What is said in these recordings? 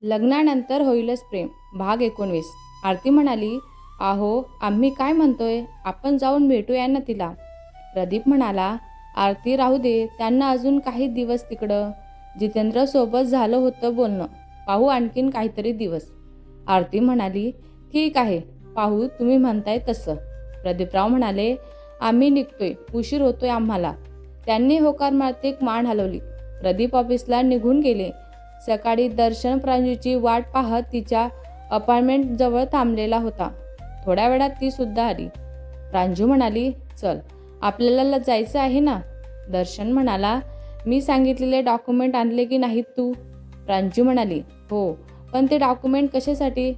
लग्नानंतर होईलच प्रेम भाग 19. आरती म्हणाली, आहो आम्ही काय म्हणतोय, आपण जाऊन भेटूया ना तिला. प्रदीप म्हणाला, आरती राहू दे, त्यांना अजून काही दिवस तिकडं. जितेंद्र सोबत झालं होतं बोलणं, पाहू आणखीन काहीतरी दिवस. आरती म्हणाली, ठीक आहे, पाहू तुम्ही म्हणताय तसं. प्रदीपराव म्हणाले, आम्ही निघतोय, उशीर होतोय आम्हाला. त्यांनी होकार मारतीक मान हलवली. प्रदीप ऑफिसला निघून गेले. सकाळी दर्शन प्रांजूची वाट पाहत तिच्या अपार्टमेंट जवळ थांबलेला होता. थोड्या वेळात ती सुद्धा आली. प्रांजू म्हणाली, चल आपल्याला जायचं आहे ना. दर्शन म्हणाला, मी सांगितलेले डॉक्युमेंट आणले की नाहीत तू. प्रांजू म्हणाली, हो, पण ते डॉक्युमेंट कशासाठी.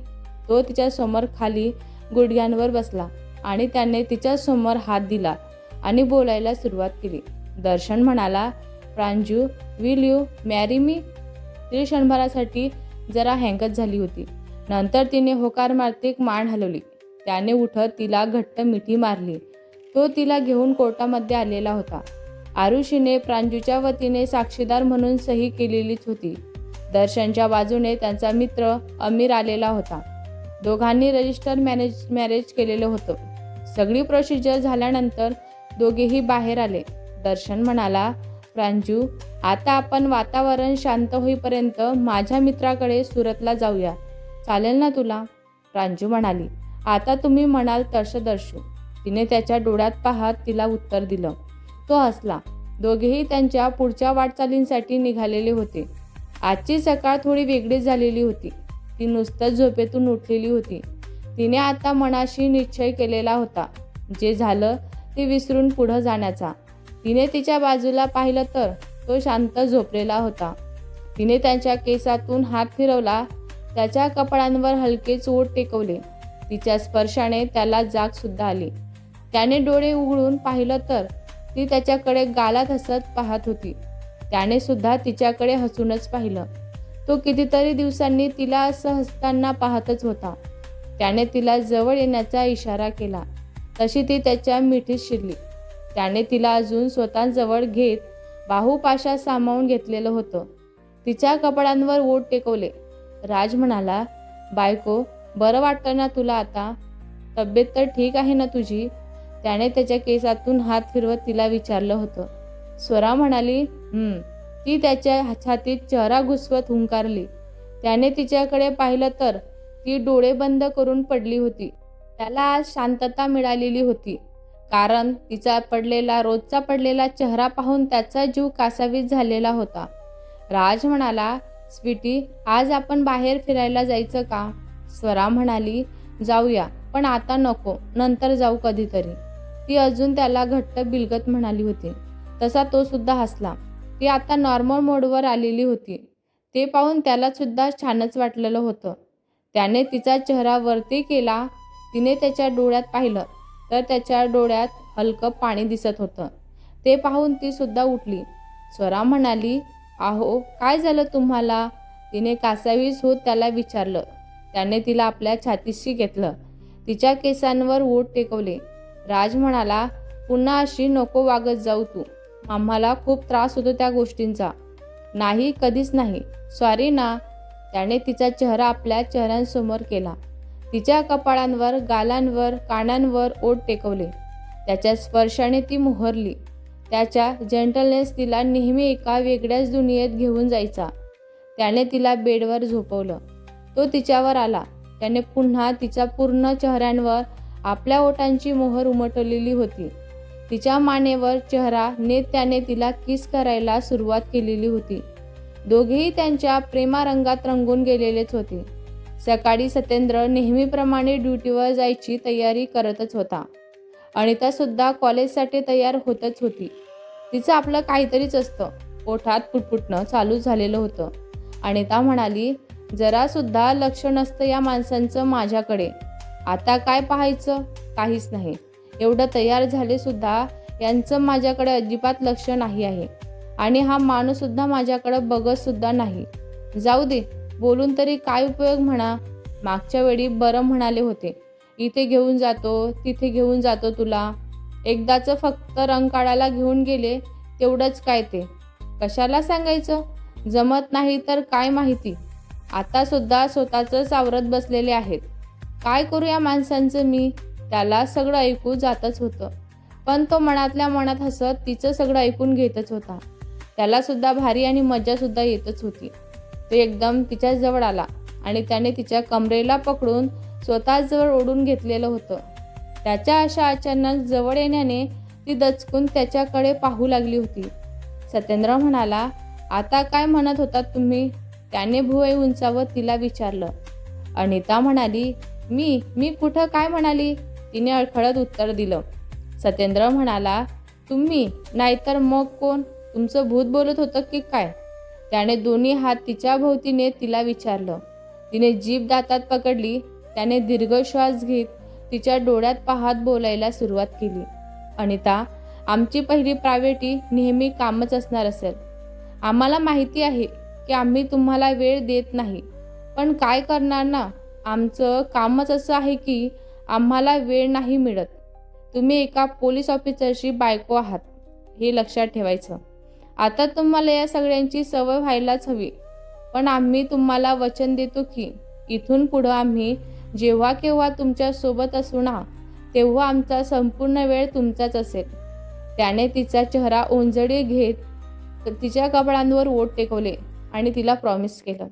तो तिच्या समोर खाली गुडघ्यांवर बसला आणि त्याने तिच्या समोर हात दिला आणि बोलायला सुरुवात केली. दर्शन म्हणाला, Pranju, will you marry me. ती क्षणभरासाठी जरा हँगच झाली होती. नंतर तिने होकार मारतीक मान हलवली. त्याने उठत तिला घट्ट मिठी मारली. तो तिला घेऊन कोर्टामध्ये आलेला होता. आरुषीने प्रांजूच्या वतीने साक्षीदार म्हणून सही केलेलीच होती. दर्शनच्या बाजूने त्यांचा मित्र अमीर आलेला होता. दोघांनी रजिस्टर मॅरेज केलेलं होतं. सगळी प्रोसिजर झाल्यानंतर दोघेही बाहेर आले. दर्शन म्हणाला, प्रांजू, आता आपण वातावरण शांत होईपर्यंत माझ्या मित्राकडे सुरतला जाऊया, चालेल ना तुला. प्रांजू म्हणाली, आता तुम्ही म्हणाल तसं दर्शू. तिने त्याच्या डोळ्यात पाहत तिला उत्तर दिलं. तो हसला. दोघेही त्यांच्या पुढच्या वाटचालींसाठी निघालेले होते. आजची सकाळ थोडी वेगळीच झालेली होती. ती नुसतंच झोपेतून उठलेली होती. तिने आता मनाशी निश्चय केलेला होता, जे झालं ते विसरून पुढं जाण्याचा. तिने तिच्या बाजूला पाहिलं तर तो शांत झोपलेला होता. तिने त्यांच्या केसातून हात फिरवला. त्याच्या कपाळांवर हलकेच ओठ टेकवले. तिच्या स्पर्शाने त्याला जाग सुद्धा आली. त्याने डोळे उघडून पाहिलं तर ती त्याच्याकडे गालात हसत पाहत होती. त्याने सुद्धा तिच्याकडे हसूनच पाहिलं. तो कितीतरी दिवसांनी तिला असं हसताना पाहतच होता. त्याने तिला जवळ येण्याचा इशारा केला, तशी ती त्याच्या मिठीत शिरली. त्याने तिला अजून स्वतःजवळ घेत बाहुपाशात सामावून घेतलेलं होतं. तिच्या कपड्यांवर ओठ टेकवले. राज म्हणाला, बायको, बरं वाटतं ना तुला आता. तब्येत तर ठीक आहे ना तुझी. त्याने त्याच्या केसातून हात फिरवत तिला विचारलं होतं. स्वरा म्हणाली, ती त्याच्या छातीत चेहरा घुसवत हुंकारली. त्याने तिच्याकडे पाहिलं तर ती डोळे बंद करून पडली होती. त्याला आज शांतता मिळालेली होती, कारण तिचा रोजचा पडलेला चेहरा पाहून त्याचा जीव कासावीस झालेला होता. राज म्हणाला, स्वीटी, आज आपण बाहेर फिरायला जायचं का. स्वरा म्हणाली, जाऊया, पण आता नको, नंतर जाऊ कधीतरी. ती अजून त्याला घट्ट बिलगत म्हणाली होती. तसा तो सुद्धा हसला. ती आता नॉर्मल मोडवर आलेली होती. ते पाहून त्याला सुद्धा छानच वाटलेलं होतं. त्याने तिचा चेहरा वरती केला. तिने त्याच्या डोळ्यात पाहिलं तर त्याच्या डोळ्यात हलकं पाणी दिसत होतं. ते पाहून ती सुद्धा उठली. स्वरा म्हणाली, आहो काय झालं तुम्हाला. तिने कासावीस होत त्याला विचारलं. त्याने तिला आपल्या छातीशी घेतलं. तिच्या केसांवर ओठ टेकवले. राज म्हणाला, पुन्हा अशी नको वागत जाऊ तू. आम्हाला खूप त्रास होतो त्या गोष्टींचा. नाही, कधीच नाही. सॉरी ना. त्याने तिचा चेहरा आपल्या चेहऱ्यांसमोर केला. तिच्या कपाळांवर, गालांवर, कानांवर ओठ टेकवले. त्याच्या स्पर्शाने ती मोहरली. त्याच्या जेंटलनेस तिला नेहमी एका वेगळ्याच दुनियेत घेऊन जायचा. त्याने तिला बेडवर झोपवलं. तो तिच्यावर आला. त्याने पुन्हा तिच्या पूर्ण चेहऱ्यांवर आपल्या ओठांची मोहर उमटवलेली होती. तिच्या मानेवर चेहरा नेत त्याने तिला किस करायला सुरुवात केलेली होती. दोघेही त्यांच्या प्रेमारंगात रंगून गेलेलेच होते. सकाळी सत्येंद्र नेहमीप्रमाणे ड्युटीवर जायची तयारी करतच होता. अनिता सुद्धा कॉलेजसाठी तयार होतच होती. तिचं आपलं काहीतरीच असतं. ओठात फुटफुटणं चालू झालेलं होतं. अनिता म्हणाली, जरा सुद्धा लक्ष नसतं या माणसांचं माझ्याकडे. आता काय पाहायचं, काहीच नाही. एवढं तयार झाले सुद्धा यांचं माझ्याकडे अजिबात लक्ष नाही आहे. आणि हा माणूस सुद्धा माझ्याकडे बघत सुद्धा नाही. जाऊ दे, बोलून तरी काय उपयोग म्हणा. मागच्या वेळी बरं म्हणाले होते, इथे घेऊन जातो, तिथे घेऊन जातो तुला. एकदाचं फक्त रंकाळाला घेऊन गेले तेवढंच काय ते. कशाला सांगायचं. जमत नाही तर काय माहिती. आता सुद्धा स्वतःचंच आवरत बसलेले आहेत. काय करू या माणसांचं मी? त्याला सगळं ऐकू जातच होतं, पण तो मनातल्या मनात हसत तिचं सगळं ऐकून घेतच होता. त्याला सुद्धा भारी आणि मज्जासुद्धा येतच होती. तो एकदम तिच्याजवळ आला आणि त्याने तिच्या कमरेला पकडून स्वतःजवळ ओढून घेतलेलं होतं. त्याच्या अशा अचानक जवळ येण्याने ती दचकून त्याच्याकडे पाहू लागली होती. सत्येंद्र म्हणाला, आता काय म्हणत होतात तुम्ही? त्याने भुवई उंचावत तिला विचारलं. अनिता म्हणाली, मी कुठं काय म्हणाली? तिने अडखळत उत्तर दिलं. सत्येंद्र म्हणाला, तुम्ही नाहीतर मग कोण? तुमचं भूत बोलत होतं की काय? त्याने दोन्ही हात तिच्या भोवतीने तिला विचारलं. तिने जीभ दातात पकडली. त्याने दीर्घ श्वास घेत तिच्या डोळ्यात पाहत बोलायला सुरुवात केली. अनिता, आमची पहिली प्रायोरिटी नेहमी कामच असणार असेल. आम्हाला माहिती आहे की आम्ही तुम्हाला वेळ देत नाही, पण काय करणार ना, आमचं कामच असं आहे की आम्हाला वेळ नाही मिळत. तुम्ही एका पोलीस ऑफिसरची बायको आहात, हे लक्षात ठेवायचं. आता तुम्हाला या सगळ्यांची सवय व्हायलाच हवी, पण आम्ही तुम्हाला वचन देतो की इथून पुढं आम्ही जेव्हा केव्हा तुमच्यासोबत असू ना, तेव्हा आमचा संपूर्ण वेळ तुमचाच असेल. त्याने तिचा चेहरा ओंजळी घेत तिच्या कपाळांवर ओठ टेकवले आणि तिला प्रॉमिस केलं.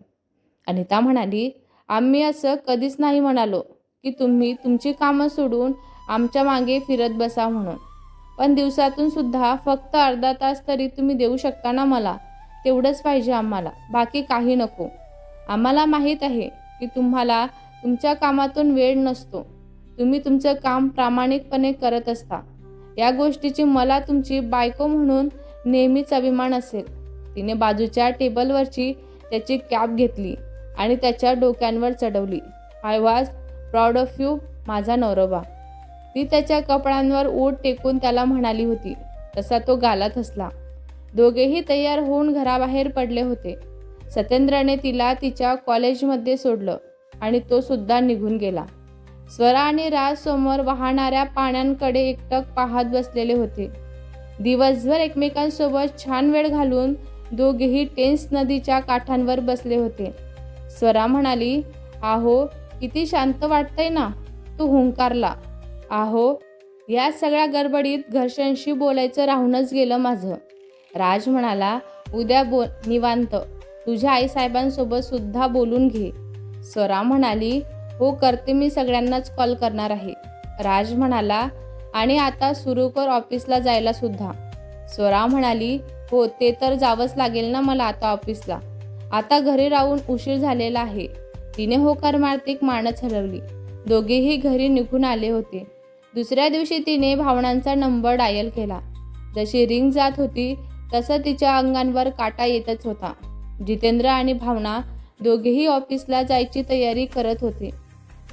अनिता म्हणाली, आम्ही असं कधीच नाही म्हणालो की तुम्ही तुमची कामं सोडून आमच्या मागे फिरत बसा म्हणून, पण दिवसातून सुद्धा फक्त अर्धा तास तरी तुम्ही देऊ शकता ना मला? तेवढंच पाहिजे आम्हाला, बाकी काही नको. आम्हाला माहीत आहे की तुम्हाला तुमच्या कामातून वेळ नसतो. तुम्ही तुमचं काम प्रामाणिकपणे करत असता. या गोष्टीची मला तुमची बायको म्हणून नेहमीच अभिमान असेल. तिने बाजूच्या टेबलवरची त्याची कॅप घेतली आणि त्याच्या डोक्यांवर चढवली. I was proud of you, माझा नवरोबा. ती त्याच्या कपड्यांवर ओठ टेकून त्याला म्हणाली होती. तसा तो गालात हसला. दोघेही तयार होऊन घराबाहेर पडले होते. सत्येंद्रने तिला तिच्या कॉलेजमध्ये सोडलं आणि तो सुद्धा निघून गेला. स्वरा आणि राज समोर वाहणाऱ्या पाण्याकडे एकटक पाहत बसलेले होते. दिवसभर एकमेकांसोबत छान वेळ घालून दोघेही टेन्स नदीच्या काठांवर बसले होते. स्वरा म्हणाली, आहो किती शांत वाटतंय ना. तू हुंकारला. आहो, या सगळ्या गडबडीत घरच्यांशी बोलायचं राहूनच गेलं माझं. राज म्हणाला, उद्या निवांत तुझ्या आईसाहेबांसोबत सुद्धा बोलून घे. स्वरा म्हणाली, हो करते, मी सगळ्यांनाच कॉल करणार आहे. राज म्हणाला, आणि आता सुरू कर ऑफिसला जायला सुद्धा. स्वरा म्हणाली, हो ते तर जावंच लागेल ना मला आता ऑफिसला. आता घरी राहून उशीर झालेला आहे. तिने होकार मार्तिक मानच हलवली. दोघेही घरी निघून आले होते. दुसऱ्या दिवशी तिने भावनांचा नंबर डायल केला. जशी रिंग जात होती तसं तिच्या अंगांवर काटा येतच होता. जितेंद्र आणि भावना दोघेही ऑफिसला जायची तयारी करत होते.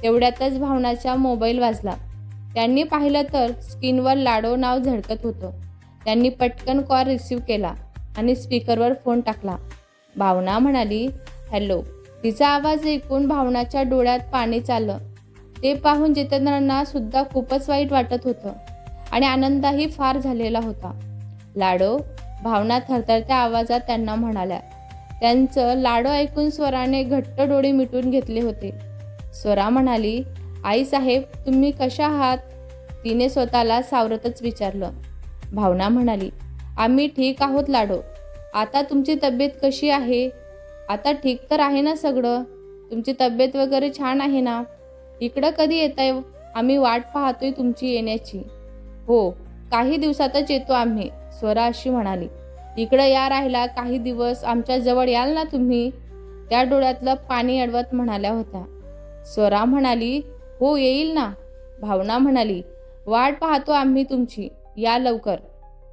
तेवढ्यातच भावनाचा मोबाईल वाजला. त्यांनी पाहिलं तर स्क्रीनवर लाडो नाव झळकत होतं. त्यांनी पटकन कॉल रिसीव्ह केला आणि स्पीकरवर फोन टाकला. भावना म्हणाली, हॅलो. तिचा आवाज ऐकून भावनाच्या डोळ्यात पाणी चाललं. ते पाहून जितेंद्रांना सुद्धा खूपच वाईट वाटत होतं आणि आनंदही फार झालेला होता. लाडो, भावना थरथरत्या आवाजात त्यांना म्हणाल्या. त्यांचं लाडो ऐकून स्वराने घट्ट डोळे मिटून घेतले होते. स्वरा म्हणाली, आईसाहेब तुम्ही कशा आहात? तिने स्वतःला सावरतच विचारलं. भावना म्हणाली, आम्ही ठीक आहोत लाडो. आता तुमची तब्येत कशी आहे? आता ठीक तर आहे ना सगळं? तुमची तब्येत वगैरे छान आहे ना? इकडं कधी येताय? आम्ही वाट पाहतोय तुमची येण्याची. हो, काही दिवसातच येतो आम्ही, स्वरा अशी म्हणाली. इकडं या राहिला काही दिवस आमच्या जवळ याल ना तुम्ही? त्या डोळ्यातलं पाणी अडवत म्हणाल्या होत्या. स्वरा म्हणाली, हो येईल ना. भावना म्हणाली, वाट पाहतो आम्ही तुमची, या लवकर.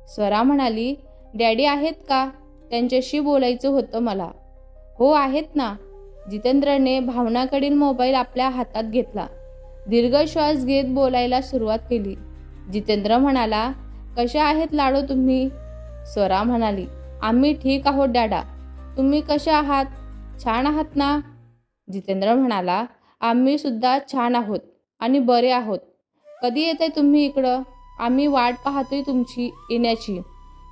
स्वरा म्हणाली, डॅडी आहेत का? त्यांच्याशी बोलायचं होतं मला. हो आहेत ना. जितेंद्रने भावनाकडील मोबाईल आपल्या हातात घेतला. दीर्घ श्वास घेत बोलायला सुरुवात केली. जितेंद्र म्हणाला, कशा आहेत लाडो तुम्ही? स्वरा म्हणाली, आम्ही ठीक आहोत डॅडा. तुम्ही कशा आहात? छान आहात ना? जितेंद्र म्हणाला, आम्ही सुद्धा छान आहोत आणि बरे आहोत. कधी येताय तुम्ही इकडं? आम्ही वाट पाहतोय तुमची येण्याची.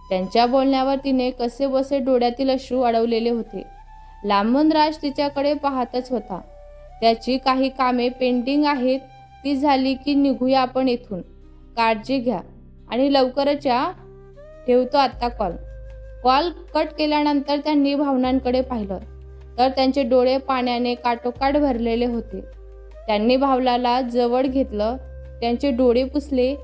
त्यांच्या बोलण्यावर तिने कसेबसे डोळ्यातील अश्रू अडवलेले होते. लांबून राज तिच्याकडे पाहतच होता. त्याची काही कामे पेंडिंग आहेत, ती झाली की निघूया आपण इथून. काळजी घ्या आणि लवकरच या. ठेवतो आत्ता कॉल. कॉल कट केल्यानंतर त्यांनी भावनांकडे पाहिलं तर त्यांचे डोळे पाण्याने काठोकाठ भरलेले होते. त्यांनी भावनाला जवळ घेतलं, त्यांचे डोळे पुसले.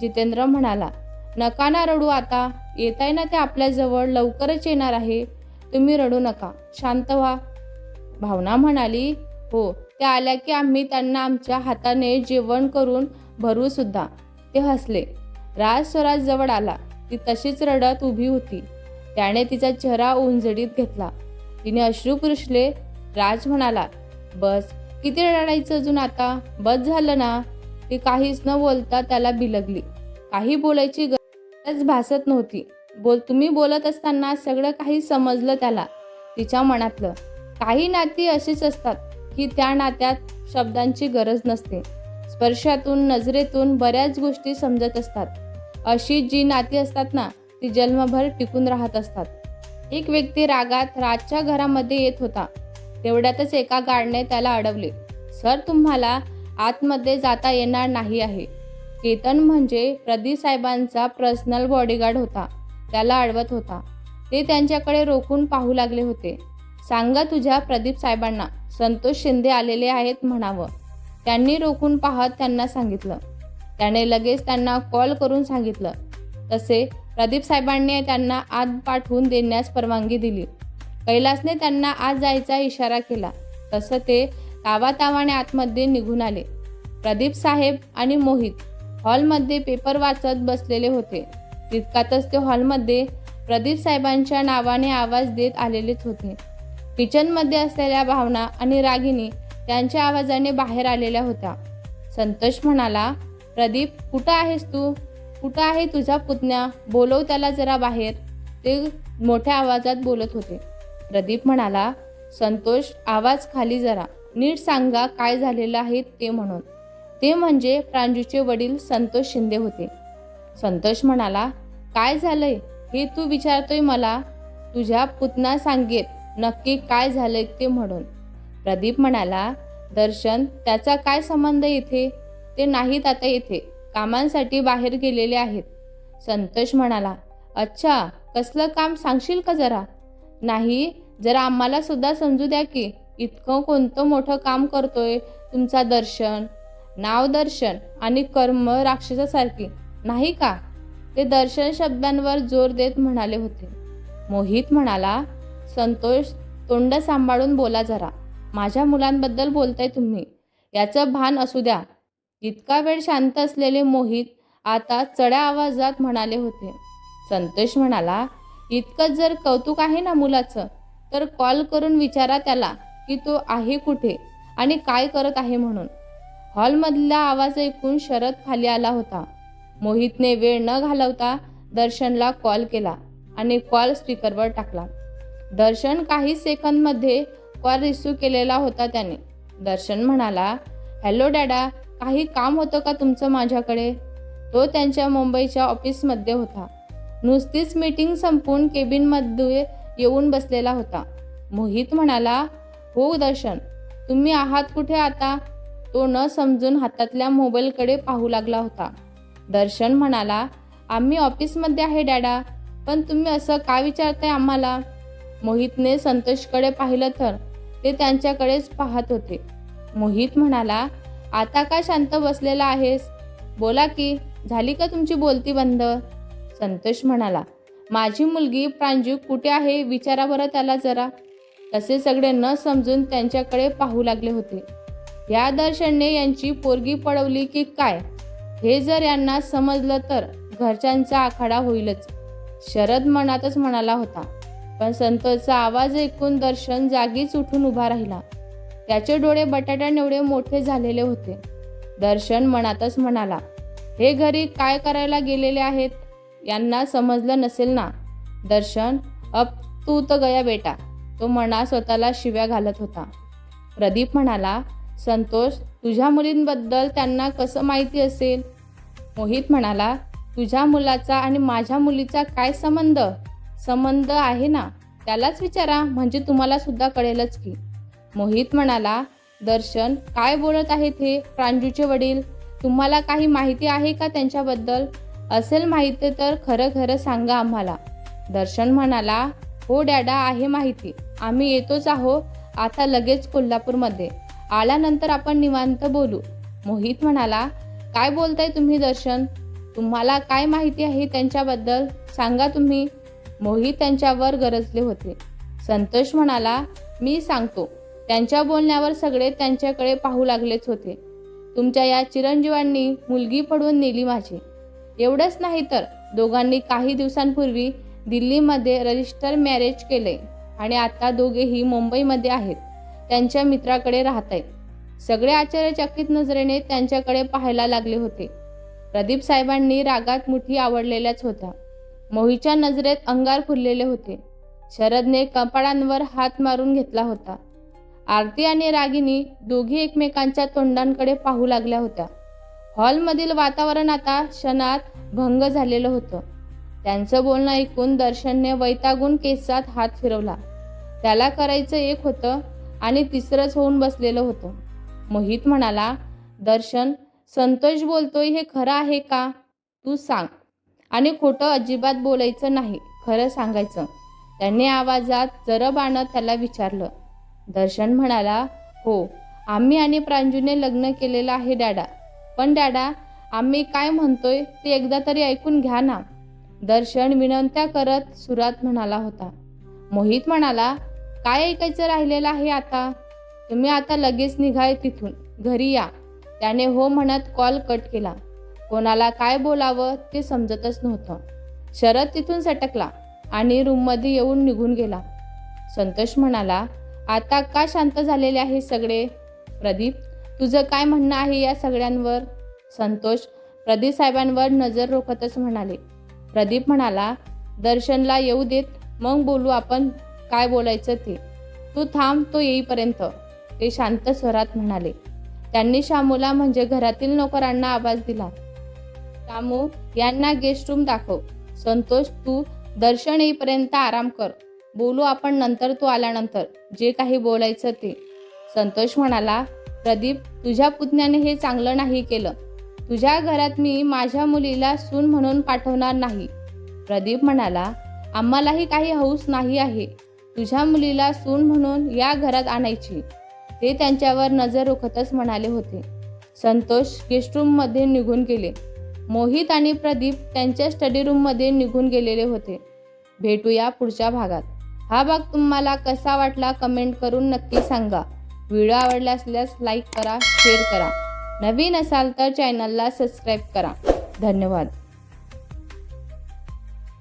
जितेंद्र म्हणाला, नका ना रडू आता, येताय ना ते आपल्याजवळ, लवकरच येणार आहे. तुम्ही रडू नका, शांत व्हा. भावना म्हणाली, हो, ते आल्या की आम्ही त्यांना आमच्या हाताने जेवण करून भरू सुद्धा. ते हसले. राज स्वराज जवळ आला. ती तशीच रडत उभी होती. त्याने तिचा चेहरा उंजडीत घेतला. तिने अश्रू पुसले. राज म्हणाला, बस, किती रडायचं अजून आता, बस झालं ना. ती काहीच न बोलता त्याला बिलगली. काही बोलायची गरज भासत नव्हती. तुम्ही बोलत असताना सगळं काही समजलं त्याला, तिच्या मनातलं. काही नाती अशीच असतात की त्या नात्यात शब्दांची गरज नसते. स्पर्शातून, नजरेतून बऱ्याच गोष्टी समजत असतात. अशी जी नाती असतात ना, ती जन्मभर टिकून राहत असतात. एक व्यक्ती रागात राजच्या घरामध्ये येत होता. तेवढ्यातच एका गार्डने त्याला अडवले. सर, तुम्हाला आतमध्ये जाता येणार नाही आहे. केतन म्हणजे प्रदीप साहेबांचा पर्सनल बॉडीगार्ड होता. त्याला अडवत होता. ते त्यांच्याकडे रोखून पाहू लागले होते. सांगा तुझ्या प्रदीप साहेबांना संतोष शिंदे आलेले आहेत म्हणावं. त्यांनी रोखून पाहत त्यांना सांगितलं. त्याने लगेच त्यांना कॉल करून सांगितलं. तसे प्रदीप साहेबांनी त्यांना आत पाठवून देण्यास परवानगी दिली. कैलासने त्यांना आत जायचा इशारा केला. तसं ते तावातावाने आतमध्ये निघून आले. प्रदीप साहेब आणि मोहित हॉलमध्ये पेपर वाचत बसलेले होते. तितक्यातच ते हॉलमध्ये प्रदीप साहेबांच्या नावाने आवाज देत आलेलेच होते. किचनमध्ये असलेल्या भावना आणि रागिनी त्यांच्या आवाजाने बाहेर आलेल्या होत्या. संतोष म्हणाला, प्रदीप, कुठं आहेस तू? कुठं आहे तुझा पुतण्या? बोलव त्याला जरा बाहेर. ते मोठ्या आवाजात बोलत होते. प्रदीप म्हणाला, संतोष, आवाज खाली जरा, नीट सांगा काय झालेलं आहे ते. म्हणून ते म्हणजे प्रांजूचे वडील संतोष शिंदे होते. संतोष म्हणाला, काय झालंय हे तू विचारतोय मला? तुझ्या पुतना सांगेत नक्की काय झालंय ते म्हणून. प्रदीप म्हणाला, दर्शन, त्याचा काय संबंध इथे? ते नाहीत आता इथे, कामांसाठी बाहेर गेलेले आहेत. संतोष म्हणाला, अच्छा, कसलं काम सांगशील का जरा? नाही, जरा आम्हाला सुद्धा समजू द्या की. इतकं कोणतं मोठं काम करतोय तुमचा दर्शन? नाव दर्शन आणि कर्म राक्षसासारखी, नाही का? ते दर्शन शब्दांवर जोर देत म्हणाले होते. मोहित म्हणाला, संतोष, तोंड सांभाळून बोला जरा. माझ्या मुलांबद्दल बोलताय तुम्ही, याचं भान असू द्या. इतका वेळ शांत असलेले मोहित आता चढ्या आवाजात म्हणाले होते. संतोष म्हणाला, इतकं जर कौतुक आहे ना मुलाचं, तर कॉल करून विचारा त्याला की तो आहे कुठे आणि काय करत आहे म्हणून. हॉलमधला आवाज ऐकून शरद खाली आला होता. मोहितने वेळ न घालवता दर्शनला कॉल केला आणि कॉल स्पीकरवर टाकला. दर्शन काही सेकंदमध्ये कॉल रिसीव्ह केलेला होता त्याने. दर्शन म्हणाला, हॅलो डॅडा, काही काम होतं का तुमचं माझ्याकडे? तो त्यांच्या मुंबईच्या ऑफिसमध्ये होता. नुसतीच मीटिंग संपून केबिनमध्ये येऊन बसलेला होता. मोहित म्हणाला, हो दर्शन, तुम्ही आहात कुठे आता? तो न समजून हातातल्या मोबाईलकडे पाहू लागला होता. दर्शन म्हणाला, आम्ही ऑफिसमध्ये आहे डॅडा, पण तुम्ही असं का विचारताय आम्हाला? मोहितने संतोषकडे पाहिलं तर ते त्यांच्याकडेच पाहत होते. मोहित म्हणाला, आता का शांत बसलेला आहेस? बोला की, झाली का तुमची बोलती बंद? संतोष म्हणाला, माझी मुलगी प्रांजू कुठे आहे विचारा बरं त्याला जरा. तसे सगळे न समजून त्यांच्याकडे पाहू लागले होते. या दर्शनने यांची पोरगी पळवली की काय, हे जर यांना समजलं तर घरच्यांचा आखाडा होईलच. शरद मनातच म्हणाला होता. पण संतोषचा आवाज ऐकून दर्शन जागीच उठून उभा राहिला. त्याचे डोळे बटाट्याएवढे मोठे झालेले होते. दर्शन मनातच म्हणाला, हे घरी काय करायला गेलेले आहेत? यांना समजलं नसेल ना. दर्शन, अब तू तर गया बेटा. तो मनात स्वतःला शिव्या घालत होता. प्रदीप म्हणाला, संतोष, तुझ्या मुलींबद्दल त्यांना कसं माहिती असेल? मोहित म्हणाला, तुझ्या मुलाचा आणि माझ्या मुलीचा काय संबंध? संबंध आहे ना, त्यालाच विचारा, म्हणजे तुम्हाला सुद्धा कळेलच की. मोहित म्हणाला, दर्शन काय बोलत आहेत हे प्रांजूचे वडील? तुम्हाला काही माहिती आहे का त्यांच्याबद्दल? असेल माहिती तर खरं खरं सांगा आम्हाला. दर्शन म्हणाला, हो डॅडा, आहे माहिती. आम्ही येतोच आहो आता लगेच कोल्हापूरमध्ये. आल्यानंतर आपण निवांत बोलू. मोहित म्हणाला, काय बोलताय तुम्ही दर्शन? तुम्हाला काय माहिती आहे त्यांच्याबद्दल? सांगा तुम्ही. मोहित त्यांच्यावर गरजले होते. संतोष म्हणाला, मी सांगतो. त्यांच्या बोलण्यावर सगळे त्यांच्याकडे पाहू लागलेच होते. तुमच्या या चिरंजीवांनी मुलगी पडवून नेली माझी. एवढंच नाही तर दोघांनी काही दिवसांपूर्वी दिल्लीमध्ये रजिस्टर मॅरेज केले आणि आता दोघेही मुंबईमध्ये आहेत. त्यांच्या मित्राकडे राहत आहेत. सगळे आश्चर्यचकित नजरेने त्यांच्याकडे पाहायला लागले होते. प्रदीप साहेबांनी रागात मुठी आवडलेल्याच होत्या. मोहितच्या नजरेत अंगार फुललेले होते. शरदने कपाळांवर हात मारून घेतला होता. आरती आणि रागिनी दोघी एकमेकांच्या तोंडांकडे पाहू लागल्या होत्या. हॉलमधील वातावरण आता क्षणात भंग झालेलं होतं. त्यांचं बोलणं ऐकून दर्शनने वैतागून केसात हात फिरवला. त्याला करायचं एक होतं आणि तिसरंच होऊन बसलेलं होतं. मोहित म्हणाला, दर्शन, संतोष बोलतोय हे खरं आहे का? तू सांग. आणि खोटं अजिबात बोलायचं नाही, खरं सांगायचं. त्याने आवाजात जरब आणत त्याला विचारलं. दर्शन म्हणाला, हो, आम्ही आणि प्रांजूने लग्न केलेलं आहे डॅडा. पण डॅडा, आम्ही काय म्हणतोय ते एकदा तरी ऐकून घ्या ना. दर्शन विनंत्या करत सुरात म्हणाला होता. मोहित म्हणाला, काय ऐकायचं राहिलेलं आहे आता? तुम्ही आता लगेच निघाय तिथून, घरी या. त्याने हो म्हणत कॉल कट केला. कोणाला काय बोलावं ते समजतच नव्हतं. शरद तिथून सटकला आणि रूममध्ये येऊन निघून गेला. संतोष म्हणाला, आता का शांत झालेले आहे सगळे? प्रदीप, तुझं काय म्हणणं आहे या सगळ्यांवर? संतोष प्रदीप साहेबांवर नजर रोखतच म्हणाले. प्रदीप म्हणाला, दर्शनला येऊ देत, मग बोलू आपण काय बोलायचं ते. तू थांब तो येईपर्यंत, ते शांत स्वरात म्हणाले. त्यांनी शामूला म्हणजे घरातील नोकरांना आवाज दिला. शामू, यांना गेस्ट रूम दाखव. संतोष, तू दर्शन येईपर्यंत आराम कर. बोलू आपण नंतर, तू आल्यानंतर जे काही बोलायचं ते. संतोष म्हणाला, प्रदीप, तुझ्या पुतण्याने हे चांगलं नाही केलं. तुझ्या घरात मी माझ्या मुलीला सून म्हणून पाठवणार नाही. प्रदीप म्हणाला, आम्हालाही काही हौस नाही आहे तुझ्या मुलीला सून म्हणून या घरात आणायची. ते त्यांच्यावर नजर रोखतच म्हणाले होते. संतोष गेस्ट रूममध्ये निघून गेले. मोहित आणि प्रदीप त्यांच्या स्टडी रूममध्ये निघून गेलेले होते. भेटूया पुढच्या भागात. हा भाग तुम्हाला कसा वाटला कमेंट करून नक्की सांगा. व्हिडिओ आवडला असल्यास लाईक करा, शेअर करा. नवीन असाल तर चॅनलला सबस्क्राईब करा. धन्यवाद.